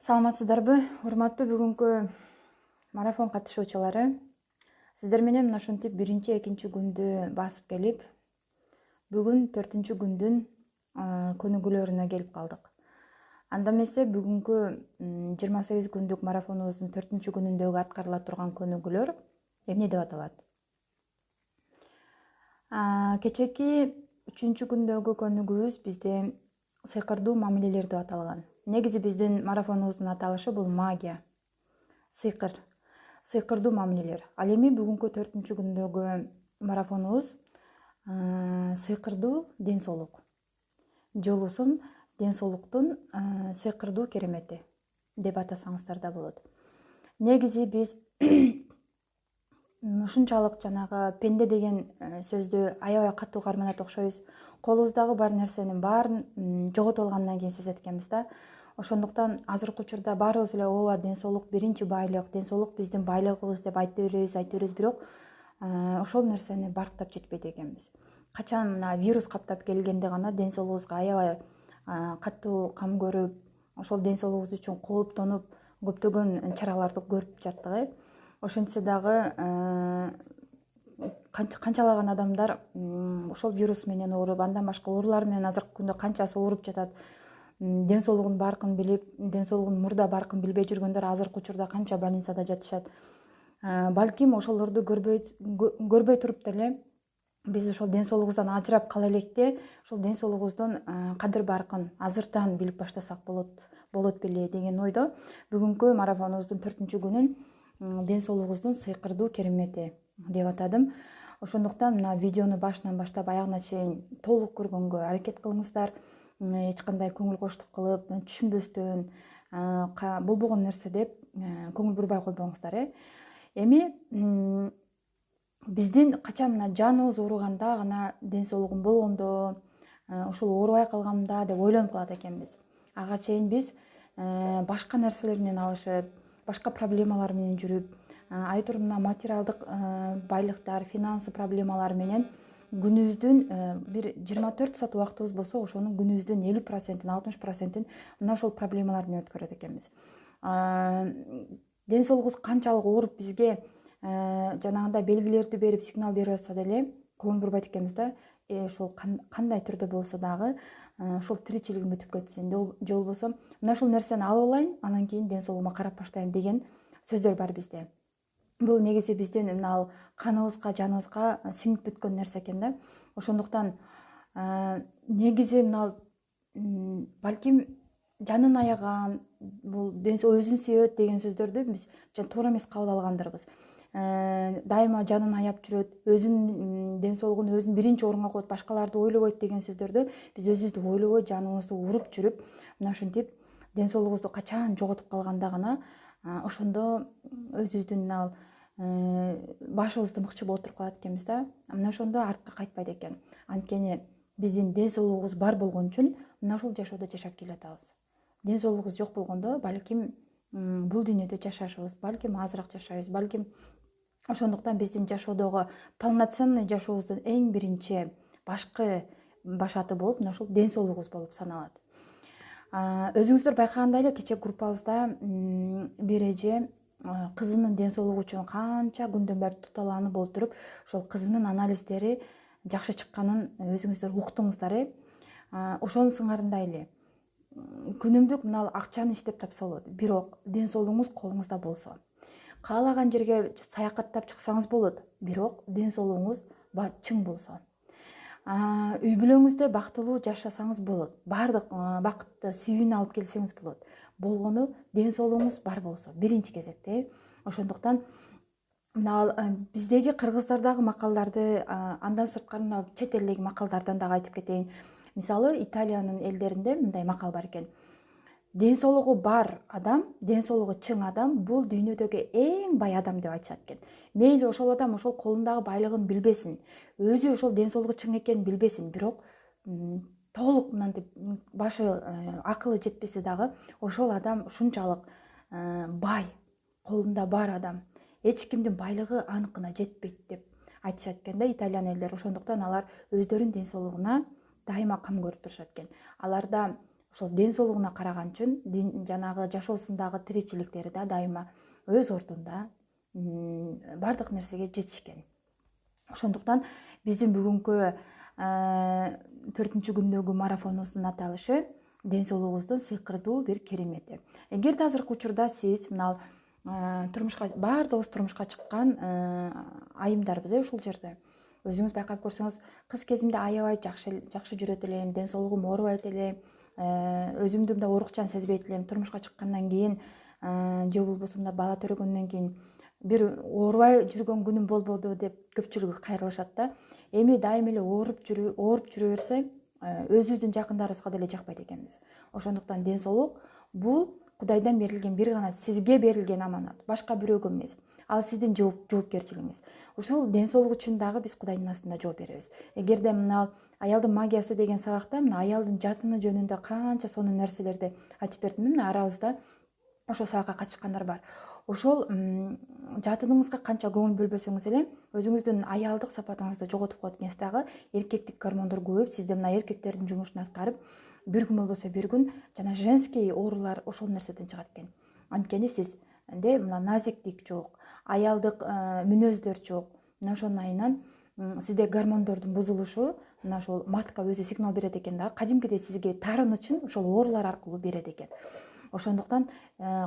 Саламатсыздарбы, урматтуу бүгүнкү марафон катышуучулары. Сиздер менен мына ушинтип биринчи, экинчи күндү басып келип, бүгүн 4-күндүн көнүгүүлөрүнө келип калдык. Анда эмесе бүгүнкү 28 күндүк марафонубуздун 4-күнүндөгү аткарыла турган көнүгүүлөр эмне деп аталат? Кечээки 3-күндөгү көнүгүүбүз бизде сыйкырдуу мамилелер деп аталган. Негизи биздин марафонубуздун аталышы бул магия, сыйкырдуу мамилелер. Ал эми бүгүнкү 4-күндөгү марафонубуз сыйкырдуу ден соолук. Же болбосо ден соолуктун сыйкырдуу керемети деп атасаңыздар да болот. Негизи биз ушунчалык жанагы пенде деген сөздү аябай катуу карманат окшойбуз. Колубуздагы бар нерсенин баарын жоготуп алгандан кийин сезет экенбиз да. Ошондуктан азыркы учурда баарыбыз эле ооба ден соолук биринчи байлык, ден соолук биздин байлыгыбыз деп айта беребиз, бирок ошол нерсени барктап жетпейт экенбиз. Качан мына вирус каптап келгенде гана ден соолугубузга аябай катуу кам көрүп, ошол ден соолугубуз үчүн кооптонуп, көптөгөн чараларды көрүп жаттык. Ошентсе дагы канчалаган адамдар ошол вирус менен ооруп, андан башка оорулар менен азыркы күндө канчасы ооруп жатат. Ден соолугунун баркын билип, ден соолугунун мурда баркын билбей жүргөндөр азыркы учурда канча больницада жатышат. Балким ошолорду көрбөй туруп деле биз ошол ден соолугубуздан ажырап кала электе, ошол ден соолугубуздун кадыр баркын азыртан билип баштасак болот беле деген ойдо бүгүнкү марафонубуздун 4-күнүн ден соолугубуздун сыйкырдуу керемети деп атадым. Ошондуктан мына видеону башынан баштап аягына чейин толук көргөнгө аракет кылыңыздар. Эч кандай көңүл коштук кылып, түшүнбөстөн, болбогон нерсе деп көңүл бурбай койбоңуздар. Эми биздин качан мына жаныбыз ооруганда гана ден соолугум болгондо, ошол оорубай калгамда деп ойлонуп калат экенбиз. Ага чейин биз башка нерселер менен алышып, башка проблемалар менен жүрүп, айтор мына материалдык байлыктар, финансы проблемалар менен күнүбүздүн бир 24 саат убактыбыз болсо, ошонун күнүбүздүн 50%, 60% мына ошол проблемалар менен өткөрөт экенбиз. Ден соолугубуз канчалык ооруп бизге жанагындай белгилерди берип, сигнал берип атса деле көңүл бурбайт экенбиз да. Ошол кандай түрдө болсо дагы ошол тиричилигим өтүп кетсин, же болбосо мына ушул нерсени алып алайын, анан кийин ден соолугума карап баштайм деген сөздөр бар бизде. Бул негизи биздин мына каныбызга, жаныбызга сиңип бүткөн нерсе экен да. Ошондуктан негизи мына балким жанын аяган, бул өзүн сүйөт деген сөздөрдү биз туура эмес кабыл алгандырбыз. Дайыма жанын аяп жүрөт, өзүнүн ден соолугун өзүн биринчи орунга коет, башкаларды ойлобойт деген сөздөрдү биз өзүбүздү ойлобой, жаныбызды уруп жүрүп, мына ушинтип ден соолугубузду качан жоготуп калганда гана ошондо өзүбүздүн башыбызды мыкчып отуруп калат экенбиз да. Мына ошондо артка кайтпайт экен. Анткени биздин ден соолугубуз бар болгон үчүн мына ушул жашоодо жашап келатабыз. Ден соолугубуз жок болгондо балким бул дүйнөдө жашашыбыз, балким азыраак жашайбыз, балким ошондуктан биздин жашоодогу полноценный жашообуздун эң биринчи башкы башаты болуп мына ушул ден соолугубуз болуп саналат. Өзүңүздөр байкагандай эле кечээ группабызда бир эже кызынын ден соолугу үчүн канча күндөн бери туталанып отуруп, ошол кызынын анализдери жакшы чыкканын өзүңүздөр уктуңуздар. Ошонун сыңарындай эле күнүмдүк мына акчаны иштеп тапса болот, бирок ден соолугуңуз колуңузда болсо, каалаган жерге саякаттап чыксаңыз болот, бирок ден соолугуңуз чың болсо, үй бүлөңүздө бактылуу жашасаңыз болот, баардык бакытты сүйүүнү алып келсеңиз болот. Болгону ден соолугуңуз бар болсо биринчи кезекте. Ошондуктан мына биздеги кыргыздардагы макалдарды андан сырткары мына чет элдеги макалдардан дагы айтып кетейин. Мисалы Италиянын элдеринде мындай макал бар экен. Ден соолугу бар адам, ден соолугу чың адам бул дүйнөдөгү эң бай адам деп айтышат экен. Мейли ошол адам ошол колундагы байлыгын билбесин, өзү ошол ден соолугу чың экенин билбесин, бирок толук мынтип башы акылы жетпесе дагы ошол адам ушунчалык бай, колунда бар адам, эч кимдин байлыгы аныкына жетпейт деп айтышат экен да итальян элдер. Ошондуктан алар өздөрүнүн ден соолугуна дайыма кам көрүп турушат экен. Аларда ошол ден соолугуна караган үчүн жанагы жашоосундагы тиричиликтери да дайыма өз ордунда, баардык нерсеге жетишкен. Ошондуктан биздин бүгүнкү 4-күндөгү марафонубуздун аталышы ден соолугубуздун сыйкырдуу бир керемети. Эгерде азыркы учурда сиз мына турмушка баардыгыбыз турмушка чыккан айымдарбыз ушул жерде. Өзүңүз байкап көрсөңүз, кыз кезимде аябай жакшы жүрөт элем, ден соолугум оорубайт эле, өзүмдү мындай оорукчан сезбейт элем. Турмушка чыккандан кийин же болбосо мына бала төрөгөндөн кийин бир оорубай жүргөн күнүм болбоду деп көпчүлүгү кайрылышат да. Эми дайым эле ооруп жүрө берсе, өзүбүздүн жакындарыбызга деле жакпайт экенбиз. Ошондуктан ден соолук бул Кудайдан берилген бир гана сизге берилген аманат, башка бирөөгө эмес. Ал сиздин жоопкерчилигиңиз. Ушул ден соолук үчүн дагы биз Кудайдын астында жооп беребиз. Эгерде мына аялдын магиясы деген сабакта мына аялдын жатыны жөнүндө канча сонун нерселерди айтып бердим. Мына арабызда ошол сабакка катышкандар бар. Ошол жатыныңызга канча көңүл бөлбөсөңүз эле өзүңүздүн аялдык сапатыңызды жоготуп коет экенсиз дагы, эркектик гормондор көбөйүп, сизде мына эркектердин жумушун аткарып, бир күн болбосо бир күн жана женский оорулар ошол нерседен чыгат экен. Анткени сизде мына назиктик жок, аялдык мүнөздөр жок. Мына ошонун айынан сизде гормондордун бузулушу, мына ошол матка өзү сигнал берет экен дагы, кадимкидей сизге таарынычын ошол оорулар аркылуу берет экен. Ошондуктан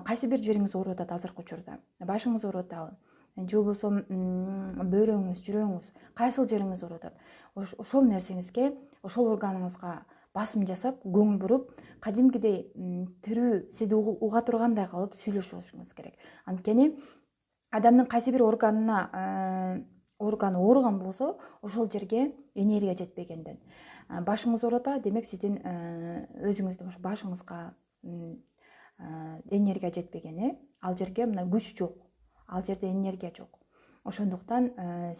кайсы бир жериңиз ооруп атат азыркы учурда, башыңыз ооруп атабы, же болбосо бөйрөңүз, жүрөгүңүз, кайсыл жериңиз ооруп атат, ошол нерсеңизге, ошол органыңызга басым жасап, көңүл буруп, кадимкидей тирүү сизди уга тургандай кылып сүйлөшүшүңүз керек. Анткени адамдын кайсы бир органы ооруган болсо, ошол жерге энергия жетпегенден. Башыңыз ооруп атат, демек сиздин өзүңүздүн ошо башыңызга энергия жетпегени, ал жерге мына күч жок, ал жерде энергия жок. Ошондуктан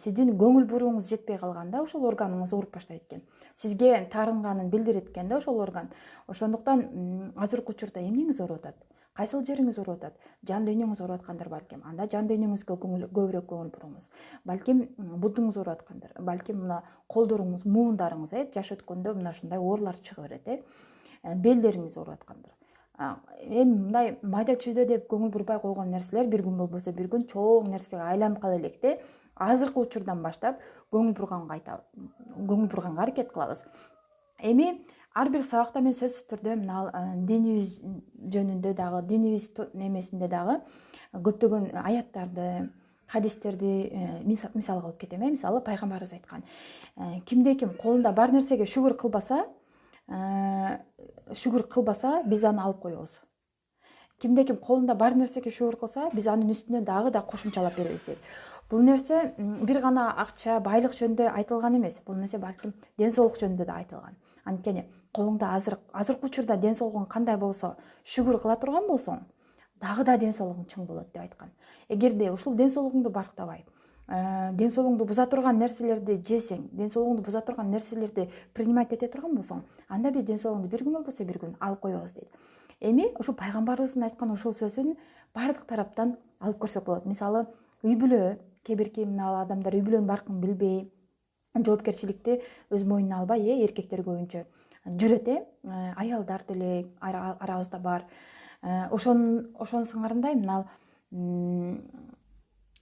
сиздин көңүл бурууңуз жетпей калганда ошол органыңыз ооруп баштайт экен. Сизге таарынганын билдирет экен да ошол орган. Ошондуктан азыркы учурда эмнеңиз ооруп атат? Кайсыл жериңиз ооруп атат? Жан дүйнөңүз ооруп аткандар балким. Анда жан дүйнөңүзгө көбүрөөк көңүл буруңуз. Балким будуңуз ооруп аткандар. Балким мына колдоруңуз, муундарыңыз жаш өткөндө мына ушундай оорулар чыга берет. Белдериңиз ооруп аткандар. Эми мындай майда чүйдө деп көңүл бурбай койгон нерселер бир күн болбосо бир күн чоң нерсеге айланып кала электе. Азыркы учурдан баштап көңүл бурганга аракет кылабыз. Эми ар бир сабакта мен сөзсүз түрдө мына динибиз жөнүндө дагы, динибиз немесинде дагы көптөгөн аяттарды, хадистерди мисал кылып кетем. Мисалы пайгамбарыбыз айткан, кимде ким колунда бар нерсеге шүгүр кылбаса, биз аны алып коебуз. Кимде ким колунда бар нерсеге шүгүр кылса, биз анын үстүнө дагы да кошумчалап беребиз дейт. Бул нерсе бир гана акча, байлык жөнүндө айтылган эмес. Бул нерсе балким ден соолук жөнүндө да айтылган. Анткени колуңда азыркы учурда ден соолугуң кандай болсо, шүгүр кыла турган болсоң, дагы да ден соолугуң чың болот деп айткан. Эгерде ушул ден соолугуңду барктабай, ден соолугуңду буза турган нерселерди жесең, ден соолугуңду буза турган нерселерди принимать эте турган болсоң, анда биз ден соолугуңду бир күн болбосо бир күн алып коебуз дейт. Эми ушул пайгамбарыбыздын айткан ушул сөзүн баардык тараптан алып көрсөк болот. Мисалы, үй бүлө, кээ-бирки мына адамдар үй бүлөнүн баркын билбей, жоопкерчиликти өз мойнуна албай, эркектер көбүнчө жүрөт, аялдар деле арабызда бар. Ошонун сыңарындай мына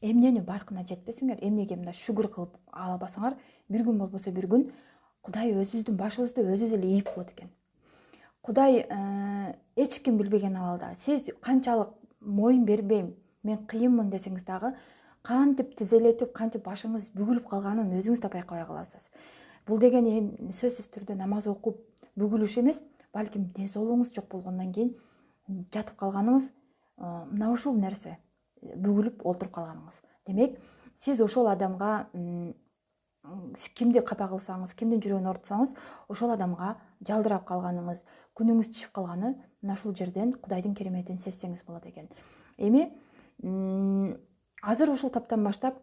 эмнени баркына жетпесиңер, эмнеге мына шүгүр кылып ала албасаңар, бир күн болбосо бир күн Кудай өзүбүздүн башыбызды өзүбүз эле ийип коет экен. Кудай эч ким билбеген абалда сиз канчалык моюн бербейм, мен кыйынмын десеңиз дагы, кантип тизелетип, кантип башыңыз бүгүлүп калганын өзүңүз да байкабай каласыз. Бул деген сөзсүз түрдө намаз окуп бүгүлүш эмес, балким ден соолугуңуз жок болгондон кийин жатып калганыңыз, мына ушул нерсе бүгүлүп олтуруп калганыңыз. Демек, сиз ошол адамга кимди капа кылсаңыз, кимдин жүрөгүн оорутсаңыз, ошол адамга жалдырап калганыңыз, күнүңүз түшүп калганы мына ушул жерден Кудайдын кереметин сезсеңиз болот экен. Эми азыр ушул таптан баштап,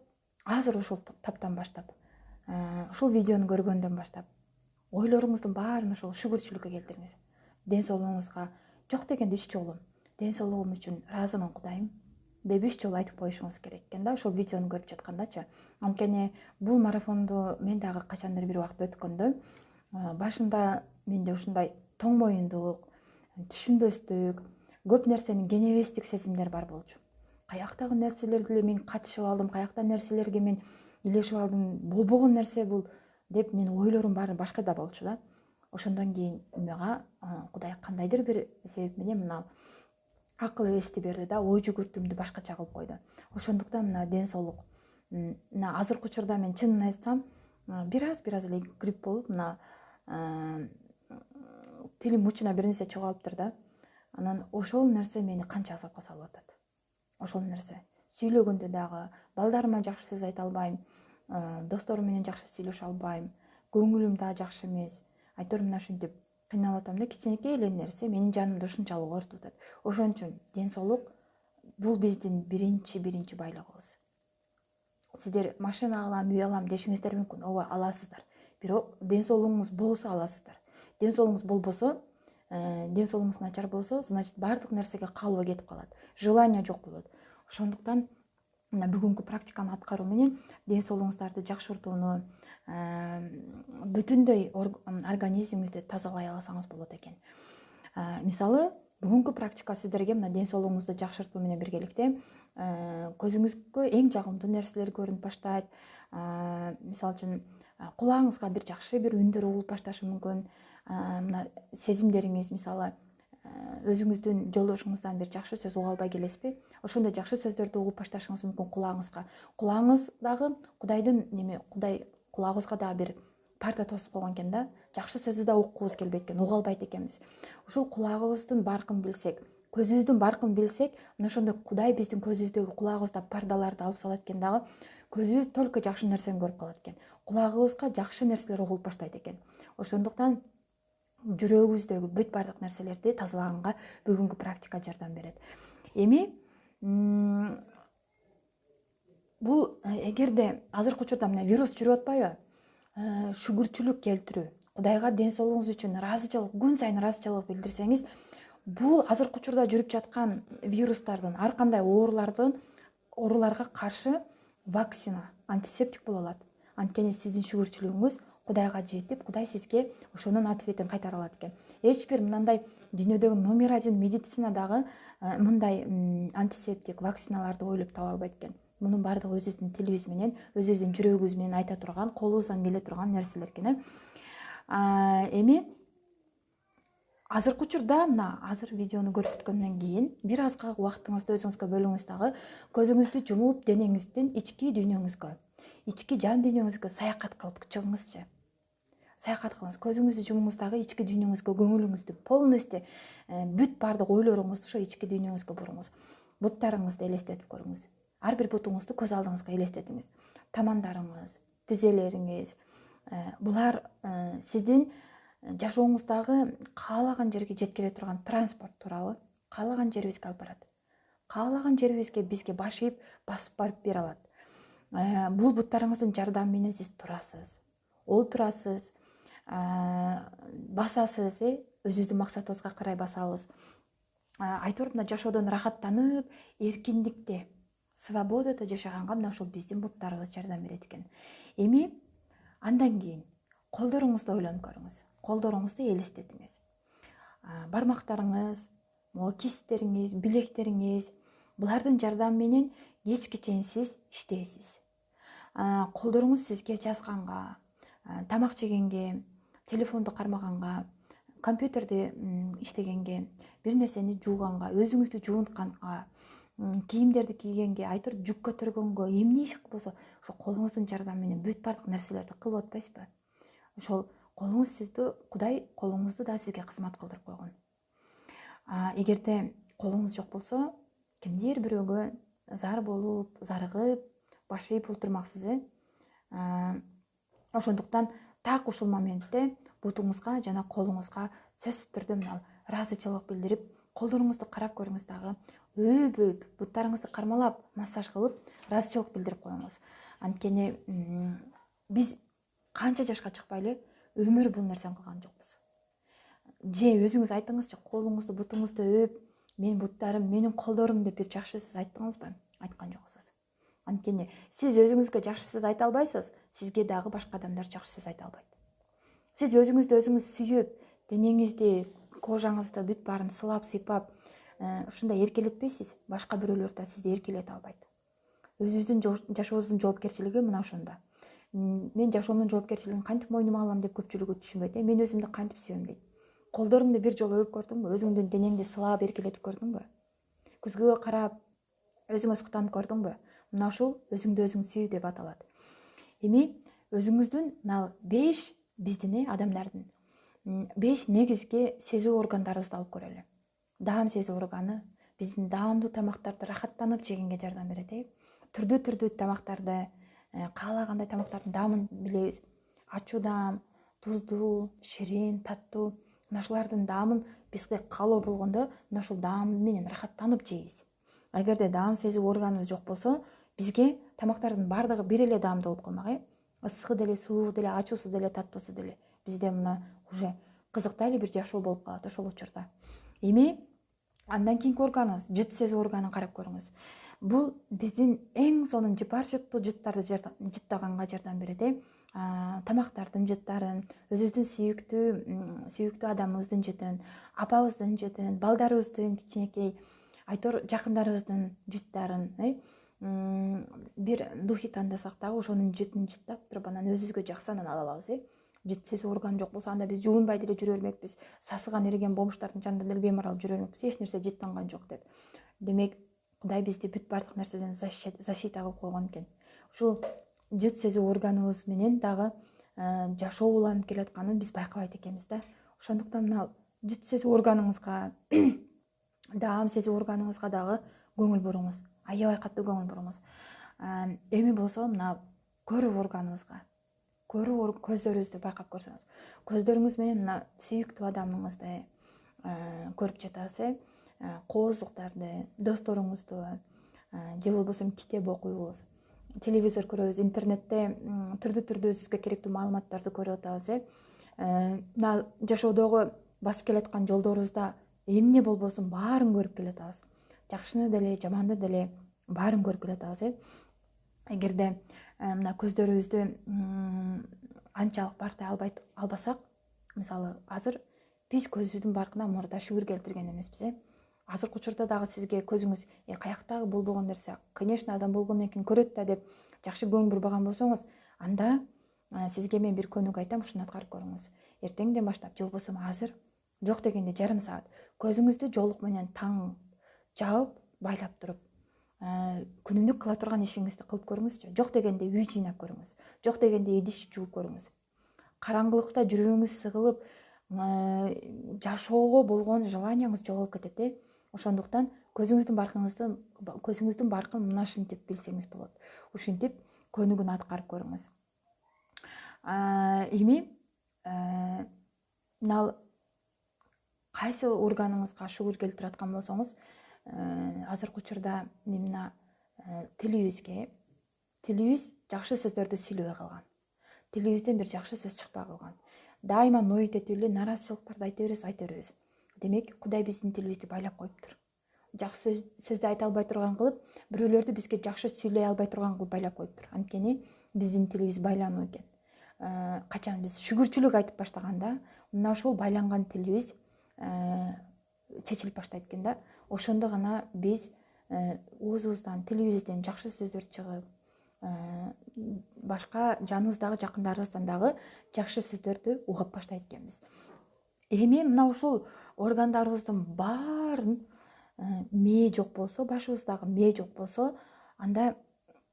ушул видеону көргөндөн баштап ойлоруңуздун баарын ошол шүгүрчүлүккө келтириңиз. Ден соолугуңузга жок дегенде 3 жолу ден соолугум үчүн ыраазымын Кудайым деп 3 жолу айтып коюшуңуз керек экен да, ошол видеону көрүп жаткандачы. Анткени бул марафонду мен дагы качандыр бир убакыт өткөндө, башында менде ушундай тоң моюндук, түшүнбөстүк, көп нерсени кенебестик сезимдер бар болчу. Каяктагы нерселерди эле мен катышып алдым, каякта нерселерге мен илешип алдым, болбогон нерсе бул деп менин ойлорум баары башкада болчу да. Ошондон кийин мага Кудай кандайдыр бир себеп менен мына акыл эсти берди да, ой жүгүртүүмдү башкача кылып койду. Ошондуктан мына ден соолук мына азыркы учурда мен чынын айтсам бир аз эле грипп болуп мына тилим учуна бир нерсе чыгып алыптыр да. Анан ошол нерсе мени канча азапка салып атат. Ошол нерсе сүйлөгөндө дагы балдарыма жакшы сөз айта албайм, досторум менен жакшы сүйлөшө албайм, көңүлүм да жакшы эмес. Айтор мына ушинтип кыйналып атам да, кичинекей эле нерсе менин жанымды ушунчалык оорутуп атат. Ошон үчүн ден соолук бул биздин биринчи байлыгыбыз. Сиздер машина алам, үй алам дешиңиздер мүмкүн. Ооба, аласыздар. Бирок ден соолугуңуз болсо аласыздар. Ден соолугуңуз болбосо, ден соолугуңуз начар болсо, значит баардык нерсеге калыбы кетип калат. Желание жок болот. Ошондуктан мына бүгүнкү практиканы аткаруу менен ден соолугуңуздарды жакшыртууну, бүтүндөй организмиңизди тазалай алсаңыз болот экен. Мисалы, бүгүнкү практика сиздерге мына ден соолугуңузду жакшыртуу менен биргеликте көзүңүзгө эң жагымдуу нерселер көрүнүп баштайт. Мисалы үчүн кулагыңызга бир жакшы бир үндөр угулуп башташы мүмкүн. Мына сезимдериңиз, мисалы, өзүңүздүн жолдошуңуздан бир жакшы сөз уга албай келесизби? Ошондой жакшы сөздөрдү угуп башташыңыз мүмкүн кулагыңызга. Кулагыңыз дагы Кудайдын Кудай кулагыбызга дагы бир парта тосуп койгон экен да. Жакшы сөздү да уккубуз келбейт экен, уга албайт экенбиз. Ушул кулагыбыздын баркын билсек, көзүбүздүн баркын билсек, мына ошондо Кудай биздин көзүбүздөгү, кулагыбызда пардаларды алып салат экен дагы. Көзүбүз только жакшы нерсени көрүп калат экен. Кулагыбызга жакшы нерселер угулуп баштайт экен. Ошондуктан жүрөгүбүздөгү бүт бардык нерселерди тазалаганга бүгүнкү практика жардам берет. Эми бул эгерде азыркы учурда мына вирус жүрүп атпайбы? Шүгүрчүлүк келтирүү, Кудайга ден соолугуңуз үчүн ыраазычылык, күн сайын ыраазычылык билдирсеңиз, бул азыркы учурда жүрүп жаткан вирустардын, ар кандай ооруларга каршы вакцина, антисептик боло алат. Анткени сиздин шүгүрчүлүгүңүз Кудайга жетип, Кудай сизге ошонун ответин кайтара алат экен. Эч бир мындай дүйнөдөгү номер 1 медицина дагы мындай антисептик вакциналарды ойлоп таба албайт экен. Мунун баардыгы өзүбүздүн тилибиз менен, өзүбүздүн жүрөгүбүз менен айта турган, колубуздан келе турган нерселер экен. Эми азыркы учурда мына азыр видеону көрүп бүткөндөн кийин бир азга убактыңызды өзүңүзгө бөлүңүз дагы, көзүңүздү жумуп денеңиздин ички дүйнөңүзгө, ички жан дүйнөңүзгө саякат кылып чыгыңызчы. Саякат кылыңыз, көзүңүздү жумуңуз дагы, ички дүйнөңүзгө көңүлүңүздү полностью бүт баардык ойлоруңузду ошо ички дүйнөңүзгө буруңуз. Буттарыңызды элестетип көрүңүз. Ар бир бутуңузду көз алдыңызга элестетиңиз. Тамандарыңыз, тизелериңиз, булар сиздин жашооңуздагы каалаган жерге жеткире турган транспорт туурабы? Каалаган жерибизге алып барат. Каалаган жерибизге бизге баш ийип, басып барып бере алат. Бул буттарыңыздын жардамы менен сиз турасыз, олтурасыз, басасыз, өзүбүздүн максатыбызга карай басабыз. Айтор мына жашоодон рахаттанып, эркиндикте, свободада жашаганга мына ушул биздин буттарыбыз жардам берет экен. Эми андан кийин колдоруңузду ойлонуп көрүңүз. Колдоруңузду элестетиңиз. Бармактарыңыз, кистериңиз, билектериңиз, булардын жардамы менен кечке чейин сиз иштейсиз. Колдоруңуз сизге жазганга, тамак жегенге, телефонду кармаганга, компьютерди иштегенге, бир нерсени жууганга, өзүңүздү жуунтканга, кийимдерди кийгенге, айтор жүк көтөргөнгө, эмне иш болсо, ошо колуңуздун жардамы менен бүт бардык нерселерди кылып атпайсызбы? Ошол колуңуз сизди, Кудай колуңузду да сизге кызмат кылдырып койгон. Эгерде колуңуз жок болсо, кимдир бирөөгө зар болуп, зарыгып, баш ийип отурмаксыз. Ошондуктан так ушул моментте бутуңузга жана колуңузга сөзсүз түрдө мына ыраазычылык билдирип, колдоруңузду карап көрүңүз дагы, өйүп, буттарыңызды кармалап, массаж кылып, ыраазычылык билдирип коюңуз. Анткени биз канча жашка чыкпайлы, өмүр бул нерсени кылган жокпуз. Же өзүңүз айтыңызчы, колуңузду, бутуңузду өп, менин буттарым, менин колдорум деп бир жакшы сөз айттыңызбы? Айткан жоксуз. Анткени сиз өзүңүзгө жакшы сөз айта албайсыз, сизге дагы башка адамдар жакшы сөз айта албайт. Сиз өзүңүздү өзүңүз сүйүп, денеңизди кожаңызды бүт баарын сылап сыйпап ушундай эркелетпейсиз, башка бирөөлөр да сизди эркелете албайт. Өзүбүздүн жашообуздун жоопкерчилиги мына ошондо. Мен жашоомдун жоопкерчилигин кантип мойнума алам деп көпчүлүгү түшүнбөйт. Мен өзүмдү кантип сүйөм дейт. Колдоруңду бир жолу өп көрдүңбү? Өзүңдүн денеңди сылап эркелетип көрдүңбү? Күзгүгө карап өзүңө суктанып көрдүңбү? Мына ушул өзүңдү өзүң сүйүү деп аталат. Эми өзүңүздүн мына 5 биздин адамдардын 5 негизги сезүү органдарыбызды алып көрөлү. Даам сезүү органы биздин даамдуу тамактарды рахаттанып жегенге жардам берет. Түрдүү тамактарды, каалагандай тамактардын даамын билебиз. Ачуу даам, туздуу, ширин, таттуу. Мына ушулардын даамын бизге каалоо болгондо мына ушул даам менен рахаттанып жейбиз. Эгерде даам сезүү органыбыз жок болсо, бизге тамактардын баардыгы бир эле даамдуу болуп калмак. Ыссы деле, суук деле, ачуусу деле, таттуусу деле. Бизде мына уже кызыктай эле бир жашоо болуп калат ошол учурда. Эми андан кийинки органыбыз жыт сезүү органын карап көрүңүз. Бул биздин эң сонун жыпар-жыттуу жыттарды жыттаганга жардам берет. Тамактардын жыттарын, өзүбүздүн сүйүктүү адамыбыздын жытын, апабыздын жытын, балдарыбыздын кичинекей айтор жакындарыбыздын жыттарын, бир духи тандасак дагы ошонун жытын жыттап туруп анан өзүбүзгө жаксанын ала алабыз. Жыт сезүү органы жок болсо анда биз жуунбай деле жүрө бермекпиз. Сасыган эриген бомуштардын жанында деле беймарал жүрө бермекпиз. Эч нерсе жыттанган жок деп. Демек, Кудай бизди бүт бардык нерседен защита кылып койгон экен. Ушул жыт сезүү органыбыз менен дагы жашоо уланып келатканын биз байкабайт экенбиз да. Ошондуктан мына жыт сезүү органыңызга, даам сезүү органыңызга дагы көңүл буруңуз. Аябай катуу көңүл буруңуз. Эми болсо мына көрүү органыбызга. Көрүү көздөрүңүздү байкап көрсөңүз. Көздөрүңүз менен мына сүйүктүү адамыңызды көрүп жатасыз. Кооздуктарды, досторуңузду, же болбосо китеп окуйбуз, телевизор көрөбүз, интернетте түрдүү өзүбүзгө керектүү маалыматтарды көрүп атабыз. Мына жашоодогу басып келаткан жолдорубузда эмне болбосун баарын көрүп келатабыз. Жакшыны деле, жаманды деле баарын көрүп келатабыз. Эгерде мына көздөрүбүздү анчалык бартай албасак, мисалы азыр биз көзүбүздүн баркына мурда шүгүр келтирген эмеспиз. Азыркы учурда дагы сизге көзүңүз каяктагы болбогон нерсе, конечно, адам болгондон кийин көрөт да деп жакшы көңүл бурбаган болсоңуз, анда сизге мен бир көнүк айтам, ушуну аткарып көрүңүз. Эртеңден баштап, же болбосо азыр жок дегенде жарым саат көзүңүздү жоолук менен таң жаап, байлап туруп, күнүмдүк кыла турган ишиңизди кылып көрүңүзчү. Жок дегенде үй жыйнап көрүңүз. Жок дегенде идиш жууп көрүңүз. Караңгылыкта жүрөгүңүз сыгылып, жашоого болгон желанияңыз жоголуп кетет. Ошондуктан көзүңүздүн баркын мына ушинтип билсеңиз болот. Ушинтип көнүгүн аткарып көрүңүз. Эми мына кайсы органыңызга шугур келтирип аткан болсоңуз, азыркы учурда мына тилибиз жакшы сөздөрдү сүйлөбөй калган. Тилибизден бир жакшы сөз чыкпай калган. Дайыма ноют этип эле наразычылыктарды айта беребиз. Демек, Кудай биздин тилибизди байлап коюптур. Жакшы сөздү айта албай турган кылып, бирөөлөрдү бизге жакшы сүйлөй албай турган кылып байлап коюптур. Анткени биздин тилибиз байлануу экен. Качан биз шүгүрчүлүк айтып баштаганда, мына ушул байланган тилибиз чечилип баштайт экен да. Ошондо гана биз оозубуздан, тилибизден жакшы сөздөр чыгып, башка жаныбыздагы жакындарыбыздан дагы жакшы сөздөрдү угап баштайт экенбиз. Эми мына ушул органдарыбыздын баарын мээ жок болсо, башыбыздагы мээ жок болсо, анда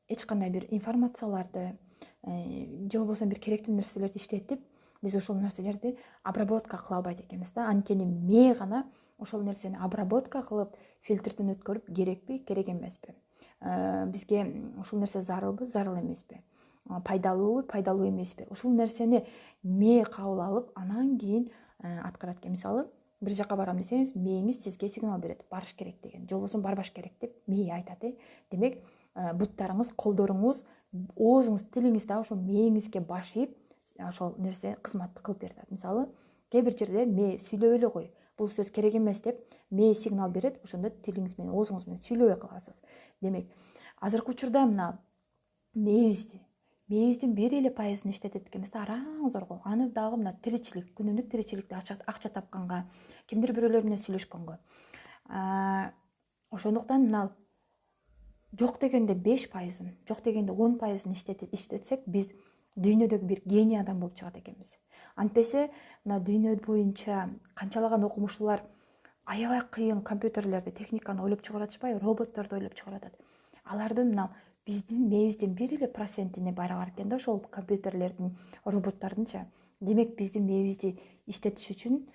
эч кандай бир информацияларды, же болбосо бир керектүү нерселерди иштетип, биз ошол нерселерди обработка кыла албайт экенбиз да. Анткени мээ гана ошол нерсени обработка кылып, фильтрден өткөрүп, керекпи, керек эмеспи, бизге ушул нерсе зарылбы, зарыл эмеспи, пайдалуубу, пайдалуу эмеспи, ушул нерсени мээ кабыл алып, анан кийин аткарат экен. Мисалы, бир жака барам десеңиз, мээңиз сизге сигнал берет, барыш керек деген, же болбосо барбаш керек деп мээ айтат. Демек, буттарыңыз, колдоруңуз, оозуңуз, тилиңиз дагы ошол мээңизге башыйып, ошол нерсе кызматты кылып берет. Мисалы, кээ бир жерде мээ сүйлөп эле кой, бул сөз керек эмес деп мээ сигнал берет, ошондо тилиңиз менен, оозуңуз менен сүйлөбөй каласыз. Демек, азыркы учурда мына мээбиздин 1% иштетет экенбиз да, араң зорго. Аны дагы мына тиричилик, күнүмдүк тиричиликте акча тапканга, кимдир бирөөлөр менен сүйлөшкөнгө. Ошондуктан мына жок дегенде 5%, жок дегенде 10% иштетсек, биз дүйнөдөгү бир гений адам болуп чыгат экенбиз. Антпесе мына дүйнө боюнча канчалаган окумуштуулар аябай кыйын компьютерлерди, техниканы ойлоп чыгарып атышпайбы, роботторду ойлоп чыгарып атат. Алардын мына биздин мээбиздин 1% барабар экен да ошол компьютерлердин, роботтордунча. Демек биздин мээбизди иштетиш үчүн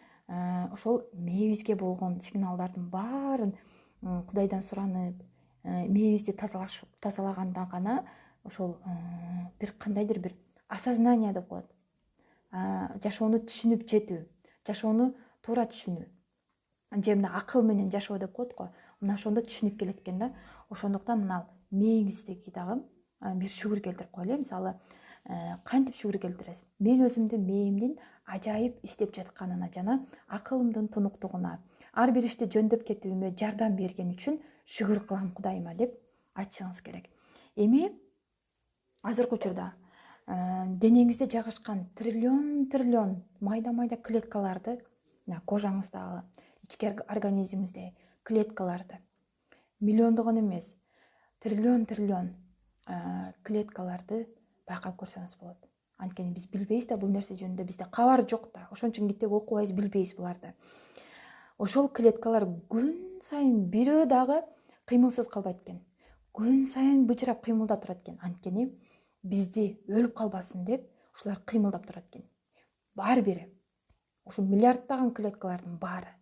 ошол мээбизге болгон сигналдардын баарын Кудайдан суранып, мээбизди тазалаганда гана ошол бир кандайдыр бир осознание деп коет. Жашоону түшүнүп жетүү, жашоону туура түшүнүү. Же мына акыл менен жашоо деп коет го. Мына ошондо түшүнүп келет экен да. Ошондуктан мына мээңиздеги дагы бир шүгүр келтирип коелу. Мисалы, кантип шүгүр келтиресиз? Мен өзүмдүн мээримдин ажайып иштеп жатканына жана акылымдын тунуктугуна, ар бир ишти жөндөп кетүүмө жардам берген үчүн шүгүр кылам Кудайыма деп айтышыңыз керек. Эми азыркы учурда денеңизде жайгашкан триллион майда клеткаларды, кожаңыздагы, ички организмиңизде клеткаларды, миллиондогон эмес, триллион клеткаларды байкап көрсөңүз болот. Анткени биз билбейбиз да бул нерсе жөнүндө, бизде кабар жок да. Ошон үчүн китеп окубайбыз, билбейбиз буларды. Ошол клеткалар күн сайын бирөө дагы кыймылсыз калбайт экен. Күн сайын быжырап кыймылдап турат экен. Анткени бизди өлүп калбасын деп ушулар кыймылдап турат экен. Ар бири. Ушул миллиарддаган клеткалардын баары.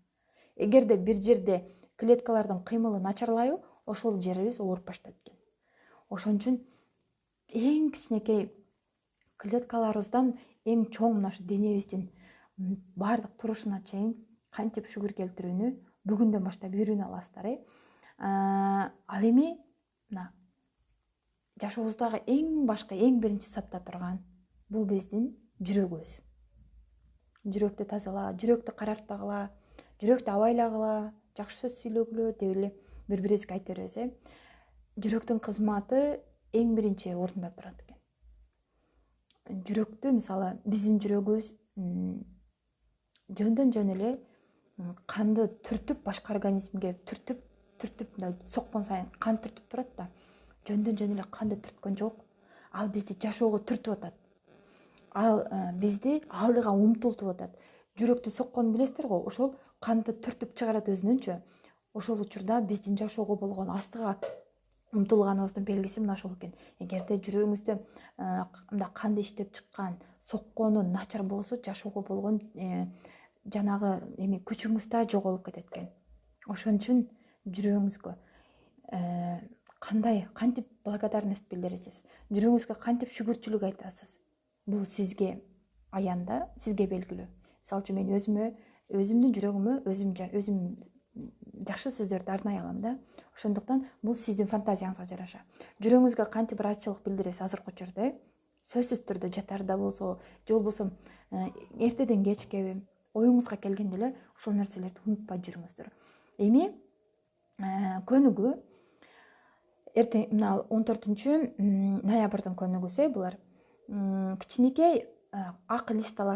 Эгерде бир жерде клеткалардын кыймылы начарлайбы, ошол жерибиз ооруп баштайт экен. Ошон үчүн эң кичинекей клеткаларыбыздан эң чоң мына ушу денебиздин баардык турушуна чейин кантип шүгүр келтирүүнү бүгүндөн баштап үйрөнө аласыздар. Ал эми мына жашообуздагы эң башкы, эң биринчи сапта турган бул биздин жүрөгүбүз. Жүрөктү тазала, жүрөктү карартпагыла, жүрөктү абайлагыла, жакшы сөз сүйлөгүлө деп эле бири-бирибизге айта беребиз. Жүрөктүн кызматы эң биринчи орунда турат экен. Жүрөктү, мисалы, биздин жүрөгүбүз жөндөн эле канды түртүп, башка организмге түртүп соккон сайын кан түртүп турат да. Жөндөн эле канды түрткөн жок. Ал бизди жашоого түртүп атат. Ал бизди алдыга умтултуп атат. Жүрөктү сокконун билесиздер го, ошол канды түртүп чыгарат өзүнүнчө. Ошол учурда биздин жашоого болгон астыга умтулганыбыздын белгиси мына ошол экен. Эгерде жүрөгүңүздө мындай канды иштеп чыккан, соккону начар болсо, жашоого болгон жанагы күчүңүз да жоголуп кетет экен. Ошон үчүн жүрөгүңүзгө кантип благодарность билдиресиз? Жүрөгүңүзгө кантип шүгүрчүлүк айтасыз? Бул сизге аян да, сизге белгилүү. Мисалы үчүн мен өзүмдүн жүрөгүмө өзүм жакшы сөздөрдү арнай алам да. Ошондуктан бул сиздин фантазияңызга жараша. Жүрөгүңүзгө кантип ыраазычылык билдиресиз азыркы учурда? Сөзсүз түрдө жатарда болсо, же болбосо эртеден кечкеби, оюңузга келгенде эле ушул нерселерди унутпай жүрүңүздөр. Эми көнүгүү эртең мына 14 ноябрдын көнүгүүсү булар. Кичинекей ак лист аласыз.